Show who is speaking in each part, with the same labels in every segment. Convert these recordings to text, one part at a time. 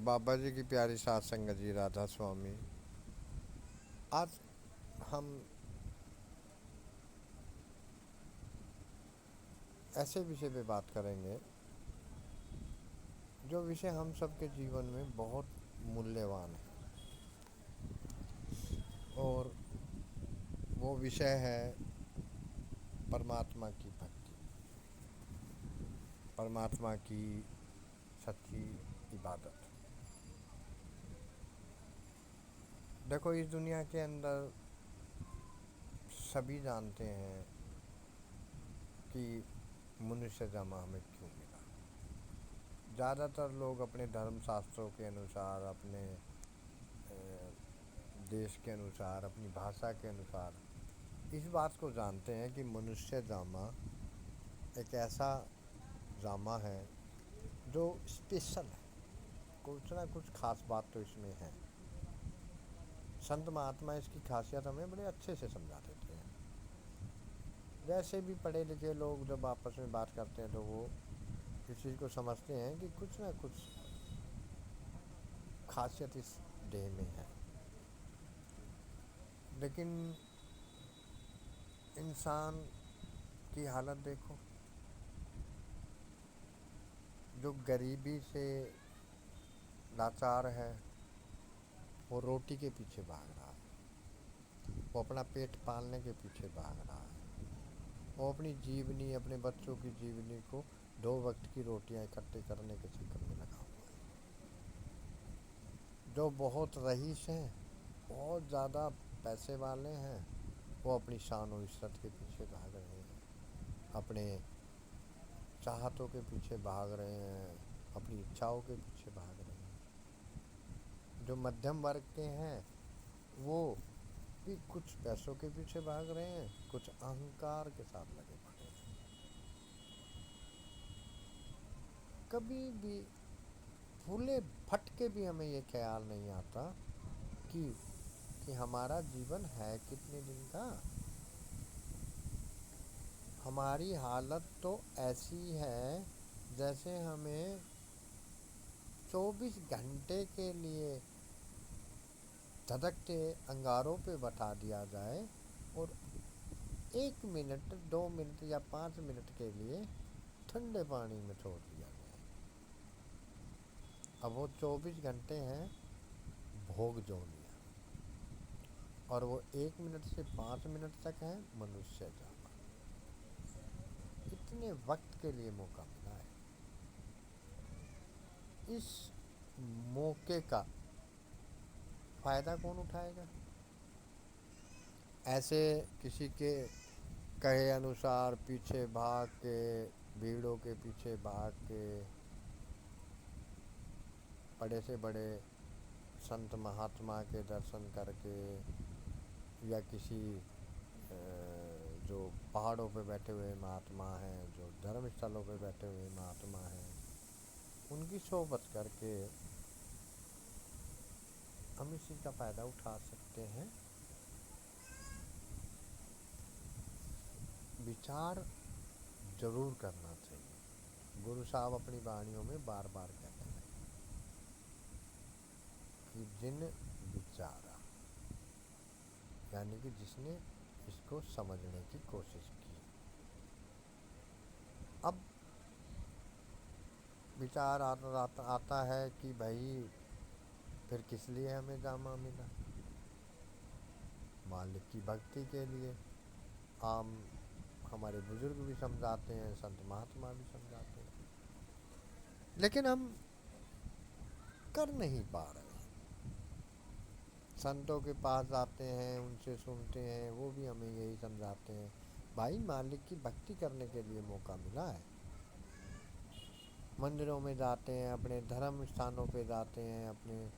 Speaker 1: बाबा जी की प्यारी सात संगत जी, राधा स्वामी। आज हम ऐसे विषय पे बात करेंगे जो विषय हम सबके जीवन में बहुत मूल्यवान है, और वो विषय है परमात्मा की भक्ति, परमात्मा की सच्ची इबादत। देखो, इस दुनिया के अंदर सभी जानते हैं कि मनुष्य जन्म हमें क्यों मिला। ज़्यादातर लोग अपने धर्म शास्त्रों के अनुसार, अपने देश के अनुसार, अपनी भाषा के अनुसार इस बात को जानते हैं कि मनुष्य जामा एक ऐसा जामा है जो स्पेशल है। कुछ ना कुछ खास बात तो इसमें है। संत महात्मा इसकी खासियत हमें बड़े अच्छे से समझा देते हैं। वैसे भी पढ़े लिखे लोग जब आपस में बात करते हैं तो वो इस चीज़ को समझते हैं कि कुछ ना कुछ खासियत इस देह में है। लेकिन इंसान की हालत देखो, जो गरीबी से लाचार है, वो रोटी के पीछे भाग रहा है, वो अपना पेट पालने के पीछे भाग रहा है, वो अपनी जीवनी, अपने बच्चों की जीवनी को 2 वक्त की रोटियां इकट्ठे करने के चक्कर में लगा हुआ है। जो बहुत रईस हैं, बहुत ज़्यादा पैसे वाले हैं, वो अपनी शान और इज्जत के पीछे भाग रहे हैं, अपने चाहतों के पीछे भाग रहे हैं, अपनी इच्छाओं के पीछे भाग रहे हैं। जो मध्यम वर्ग के हैं वो भी कुछ पैसों के पीछे भाग रहे हैं, कुछ अहंकार के साथ लगे पड़े हैं। कभी भी भूले भटके भी हमें ये ख्याल नहीं आता कि हमारा जीवन है कितने दिन का। हमारी हालत तो ऐसी है जैसे हमें 24 घंटे के लिए धधकते अंगारों पे बैठा दिया जाए और 1 मिनट, 2 मिनट या 5 मिनट के लिए ठंडे पानी में छोड़ दिया जाए। अब वो 24 घंटे हैं भोग जो लिया, और वो 1 मिनट से 5 मिनट तक है मनुष्य जाना। इतने वक्त के लिए मौका मिला है। इस मौके का फ़ायदा कौन उठाएगा? ऐसे किसी के कहे अनुसार पीछे भाग के, भीड़ों के पीछे भाग के, बड़े से बड़े संत महात्मा के दर्शन करके, या किसी जो पहाड़ों पे बैठे हुए महात्मा हैं, जो धर्म स्थलों पे बैठे हुए महात्मा हैं, उनकी सोहबत करके हम इसी का फ़ायदा उठा सकते हैं। विचार ज़रूर करना चाहिए। गुरु साहब अपनी वाणियों में बार बार कहते हैं कि जिन विचारा, यानी कि जिसने इसको समझने की कोशिश की। अब विचार आता है कि भाई फिर किस लिए हमें जामा मिला? मालिक की भक्ति के लिए। आम हमारे बुजुर्ग भी समझाते हैं, संत महात्मा भी समझाते हैं, लेकिन हम कर नहीं पा रहे। संतों के पास जाते हैं, उनसे सुनते हैं, वो भी हमें यही समझाते हैं, भाई मालिक की भक्ति करने के लिए मौका मिला है। मंदिरों में जाते हैं, अपने धर्म स्थानों पे जाते हैं, अपने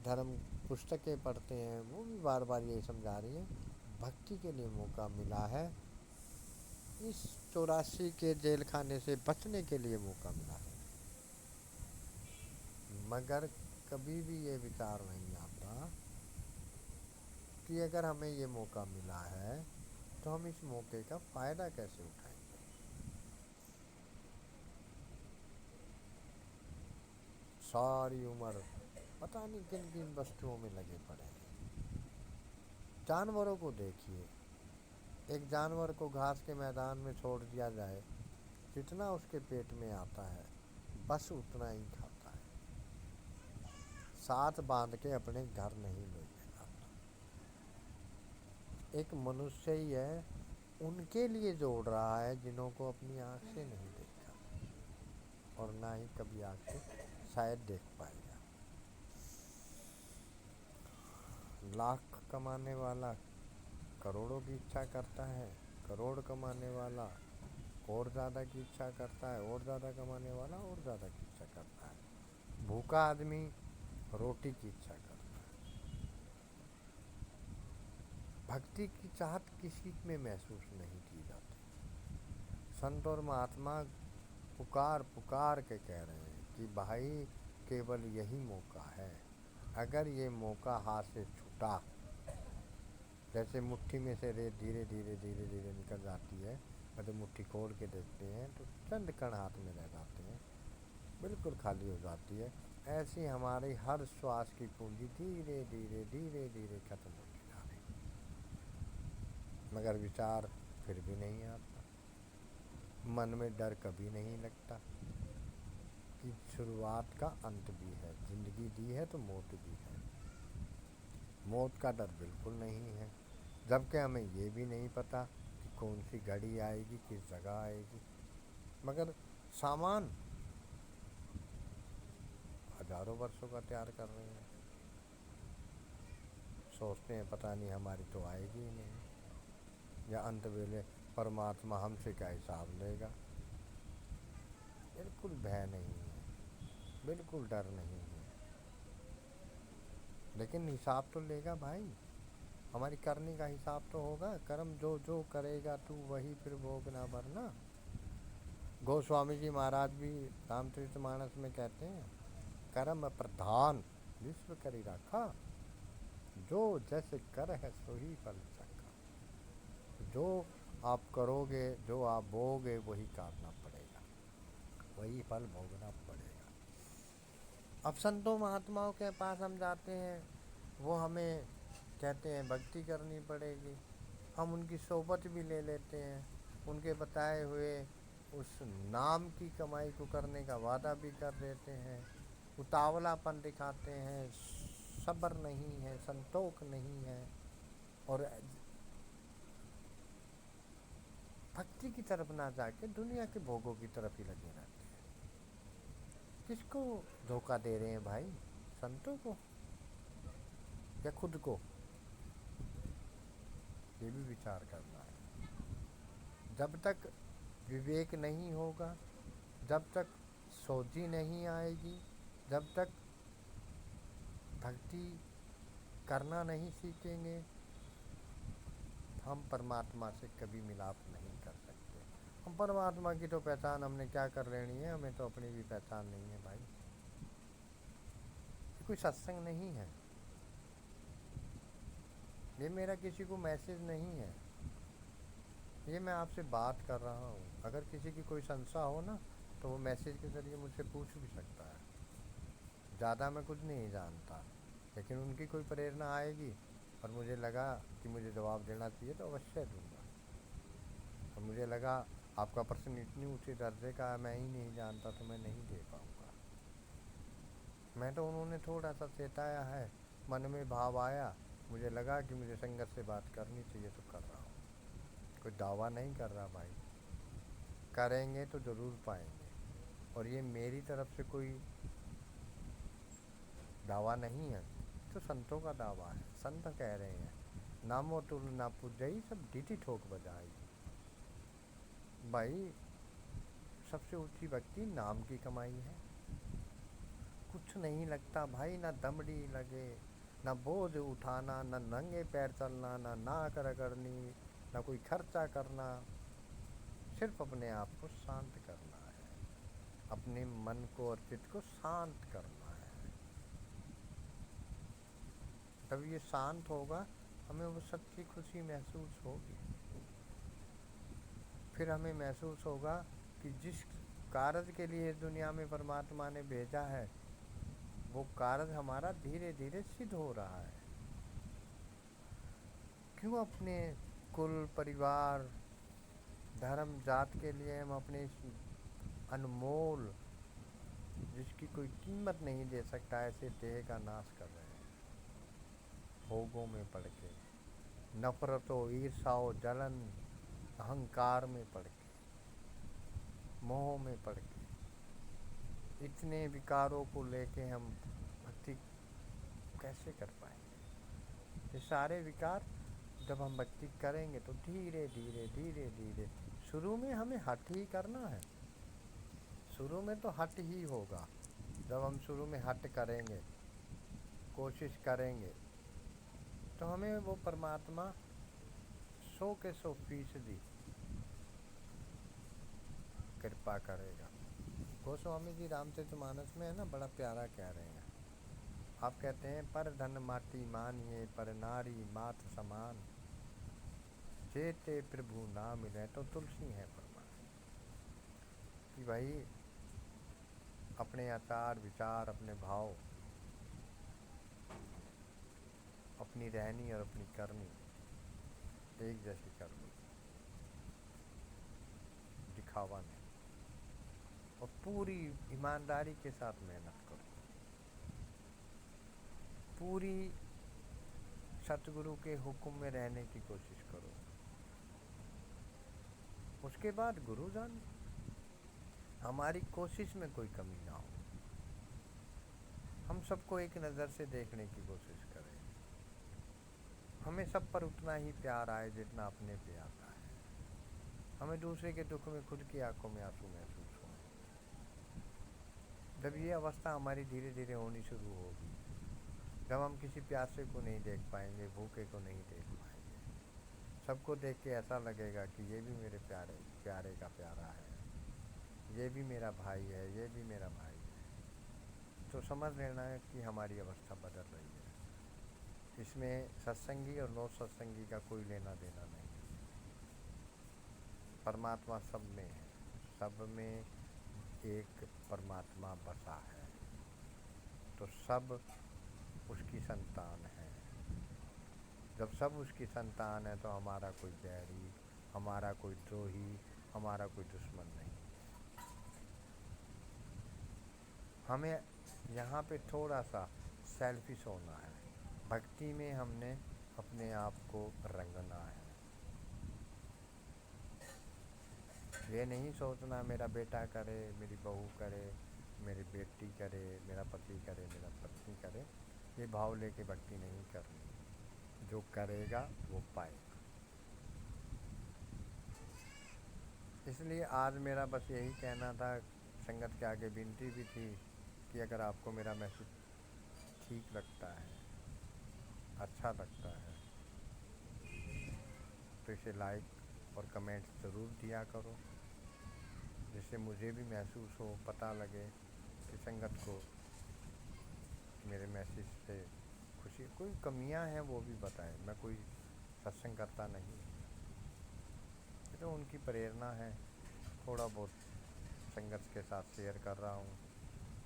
Speaker 1: धर्म पुस्तकें पढ़ते हैं, वो भी बार बार यही समझा रही हैं, भक्ति के लिए मौका मिला है। इस 84 के जेल खाने से बचने के लिए मौका मिला है। मगर कभी भी ये विचार नहीं आता कि अगर हमें ये मौका मिला है तो हम इस मौके का फ़ायदा कैसे उठाएंगे। सारी उम्र पता नहीं किन किन वस्तुओं में लगे पड़े हैं। जानवरों को देखिए, एक जानवर को घास के मैदान में छोड़ दिया जाए, जितना उसके पेट में आता है बस उतना ही खाता है, साथ बांध के अपने घर नहीं ले जाता। एक मनुष्य ही है उनके लिए जोड़ रहा है जिन्हों को अपनी आँख से नहीं देखा और ना ही कभी आँख से शायद देख पाएगा। लाख कमाने वाला करोड़ों की इच्छा करता है, करोड़ कमाने वाला और ज़्यादा की इच्छा करता है, और ज़्यादा कमाने वाला और ज़्यादा की इच्छा करता है। भूखा आदमी रोटी की इच्छा करता है। भक्ति की चाहत किसी में महसूस नहीं की जाती। संत और महात्मा पुकार पुकार के कह रहे हैं कि भाई केवल यही मौका है, अगर ये मौका हाथ से छूटा, जैसे मुट्ठी में से रेत धीरे धीरे धीरे धीरे निकल जाती है, जब मुट्ठी खोल के देखते हैं तो चंद कण हाथ में रह जाते हैं, बिल्कुल खाली हो जाती है। ऐसी हमारी हर श्वास की पूंजी धीरे धीरे धीरे धीरे खत्म होती जा रही, मगर विचार फिर भी नहीं आता, मन में डर कभी नहीं लगता कि शुरुआत का अंत भी है, जिंदगी दी है तो मौत भी है। मौत का डर बिल्कुल नहीं है, जबकि हमें ये भी नहीं पता कि कौन सी घड़ी आएगी, किस जगह आएगी। मगर सामान हजारों वर्षों का तैयार कर रहे हैं, सोचते हैं पता नहीं हमारी तो आएगी ही नहीं, या अंत वेले परमात्मा हमसे क्या हिसाब लेगा। बिल्कुल भय नहीं है, बिल्कुल डर नहीं है, लेकिन हिसाब तो लेगा भाई, हमारी करने का हिसाब तो होगा। कर्म जो जो करेगा तू वही फिर भोगना भरना। गोस्वामी जी महाराज भी रामचरितमानस में कहते हैं, कर्म प्रधान विश्व करी रखा, जो जैसे कर है सो ही फल चखा। जो आप करोगे, जो आप बोगे वही काटना पड़ेगा, वही फल भोगना पड़ेगा। अब संतों महात्माओं के पास हम जाते हैं, वो हमें कहते हैं भक्ति करनी पड़ेगी, हम उनकी सोबत भी ले लेते हैं, उनके बताए हुए उस नाम की कमाई को करने का वादा भी कर देते हैं, उतावलापन दिखाते हैं, सब्र नहीं है, संतोष नहीं है, और भक्ति की तरफ ना जाके दुनिया के भोगों की तरफ ही लगे रहते हैं। किसको धोखा दे रहे हैं भाई, संतों को या खुद को? ये भी विचार करना है। जब तक विवेक नहीं होगा, जब तक सोझी नहीं आएगी, जब तक भक्ति करना नहीं सीखेंगे, हम परमात्मा से कभी मिलाप नहीं कर सकते। हम परमात्मा की तो पहचान हमने क्या कर लेनी है, हमें तो अपनी भी पहचान नहीं है भाई। ये कोई सत्संग नहीं है, ये मेरा किसी को मैसेज नहीं है, ये मैं आपसे बात कर रहा हूँ। अगर किसी की कोई संशय हो ना, तो वो मैसेज के ज़रिए मुझसे पूछ भी सकता है। ज़्यादा मैं कुछ नहीं जानता, लेकिन उनकी कोई प्रेरणा आएगी और मुझे लगा कि मुझे जवाब देना चाहिए तो अवश्य दूंगा। और मुझे लगा आपका प्रश्न इतनी ऊँचे दर्जे का है, मैं ही नहीं जानता, तो मैं नहीं दे पाऊँगा। मैं तो उन्होंने थोड़ा सा चेताया है, मन में भाव आया, मुझे लगा कि मुझे संगत से बात करनी चाहिए तो कर रहा हूँ। कोई दावा नहीं कर रहा भाई, करेंगे तो ज़रूर पाएंगे। और ये मेरी तरफ से कोई दावा नहीं है, तो संतों का दावा है। संत कह रहे हैं, नामो तुल ना पूजई सब डीटी ठोक बजाई। भाई सबसे ऊंची भक्ति नाम की कमाई है। कुछ नहीं लगता भाई, ना दमड़ी लगे, ना बोझ उठाना, ना नंगे पैर चलना, ना नाक रगड़नी, ना कोई खर्चा करना, सिर्फ अपने आप को शांत करना है, अपने मन को और चित्त को शांत करना है। जब ये शांत होगा, हमें वो सच्ची खुशी महसूस होगी। फिर हमें महसूस होगा कि जिस कारज के लिए इस दुनिया में परमात्मा ने भेजा है, وہ کارج ہمارا دھیرے دھیرے سدھ ہو رہا ہے. کیوں اپنے کل پریوار دھرم ذات کے لیے ہم اپنے اس انمول جس کی کوئی قیمت نہیں دے سکتا ایسے دیہ کا ناش کر رہے ہیں بھوگوں میں پڑ کے, نفرت و عیرشا و جلن اہنکار میں پڑ کے, موہ میں پڑ کے. اتنے وکاروں کو لے کے ہم بھکتی کیسے کر پائیں گے؟ یہ سارے وکار جب ہم بھکتی کریں گے تو دھیرے دھیرے دھیرے دھیرے, شروع میں ہمیں ہٹ ہی کرنا ہے. شروع میں تو ہٹ ہی ہوگا. جب ہم شروع میں ہٹ کریں گے, کوشش کریں گے, تو ہمیں وہ پرماتما 100% کرپا کرے گا. گوسوامی جی رام چرت مانس میں ہے نا, بڑا پیارا کہہ رہے ہیں. آپ کہتے ہیں پر دھن ماٹی مانیے پر ناری مات سمان, جیتے پربھو نہ ملے تو تلسی ہے پرمان. کہ بھائی اپنے آچار وچار, اپنے بھاؤ, اپنی رہنی اور اپنی کرنی ایک جیسی کر لو, دکھاوا نہیں, اور پوری ایمانداری کے ساتھ محنت کرو. پوری ستگرو کے حکم میں رہنے کی کوشش کرو. اس کے بعد گرو جانے. ہماری کوشش میں کوئی کمی نہ ہو. ہم سب کو ایک نظر سے دیکھنے کی کوشش کریں. ہمیں سب پر اتنا ہی پیار آئے جتنا اپنے پہ آتا ہے. ہمیں دوسرے کے دکھ میں خود کی آنکھوں میں آنسو محسوس ہوں. جب یہ اوستھا ہماری دھیرے دھیرے ہونی شروع ہوگی, جب ہم کسی پیاسے کو نہیں دیکھ پائیں گے, بھوکے کو نہیں دیکھ پائیں گے, سب کو دیکھ کے ایسا لگے گا کہ یہ بھی میرے پیارے کا پیارا ہے, یہ بھی میرا بھائی ہے, یہ بھی میرا بھائی ہے, تو سمجھ لینا ہے کہ ہماری اوستھا بدل رہی ہے. اس میں ستسنگی اور نو ستسنگی کا کوئی لینا دینا نہیں. پرماتما سب میں ہے, سب میں ایک پرماتما بسا ہے, تو سب اس کی سنتان ہے. جب سب اس کی سنتان ہے تو ہمارا کوئی بیری, ہمارا کوئی دروہی, ہمارا کوئی دشمن نہیں. ہمیں یہاں پہ تھوڑا سا سیلفش ہونا ہے. بھکتی میں ہم نے اپنے آپ کو رنگنا ہے. یہ نہیں سوچنا میرا بیٹا کرے, میری بہو کرے, میری بیٹی کرے, میرا پتی کرے, میرا پتنی کرے. یہ بھاؤ لے کے بھکتی نہیں کرنی. جو کرے گا وہ پائے گا. اس لیے آج میرا بس یہی کہنا تھا, سنگت کے آگے بنتی بھی تھی کہ اگر آپ کو میرا میسج ٹھیک لگتا ہے, اچھا لگتا ہے, تو اسے لائک اور کمنٹس ضرور دیا کرو, جس سے مجھے بھی محسوس ہو, پتہ لگے کہ سنگت کو میرے میسیج سے خوشی. کوئی کمیاں ہیں وہ بھی بتائیں, میں کوئی ستسنگ کرتا نہیں, یہ تو ان کی پریرنا ہے. تھوڑا بہت سنگت کے ساتھ شیئر کر رہا ہوں,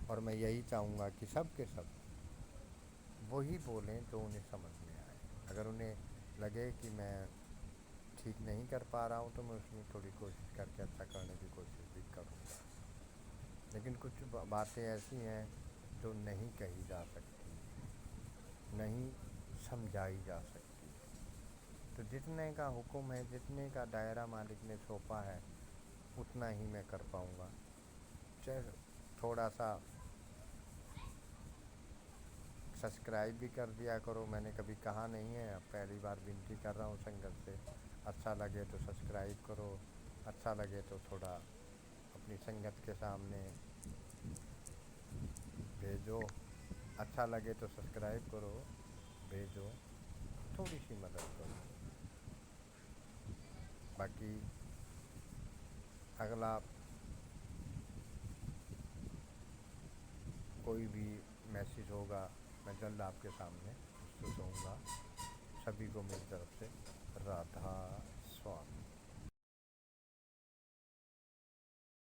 Speaker 1: اور میں یہی چاہوں گا کہ سب کے سب وہی بولیں جو انہیں سمجھ میں آئے. اگر انہیں لگے کہ میں ٹھیک نہیں کر پا رہا ہوں تو میں اس میں تھوڑی کوشش کر کے اچھا کرنے کی کوشش بھی کروں گا. لیکن کچھ باتیں ایسی ہیں جو نہیں کہی جا سکتی, نہیں سمجھائی جا سکتی. تو جتنے کا حکم ہے, جتنے کا دائرہ مالک نے سونپا ہے, اتنا ہی میں کر پاؤں گا. چل تھوڑا سا سبسکرائب بھی کر دیا کرو. میں نے کبھی کہا نہیں ہے, اب پہلی بار بنتی کر رہا ہوں سنگت سے. اچھا لگے تو سبسکرائب کرو, اچھا لگے تو تھوڑا اپنی سنگت کے سامنے بھیجو. اچھا لگے تو سبسکرائب کرو, بھیجو, تھوڑی سی مدد کرو. باقی اگلا کوئی بھی میسیج ہوگا میں جلد آپ کے سامنے پرستت ہوں گا. سبھی کو میری طرف سے رادھا سوامی.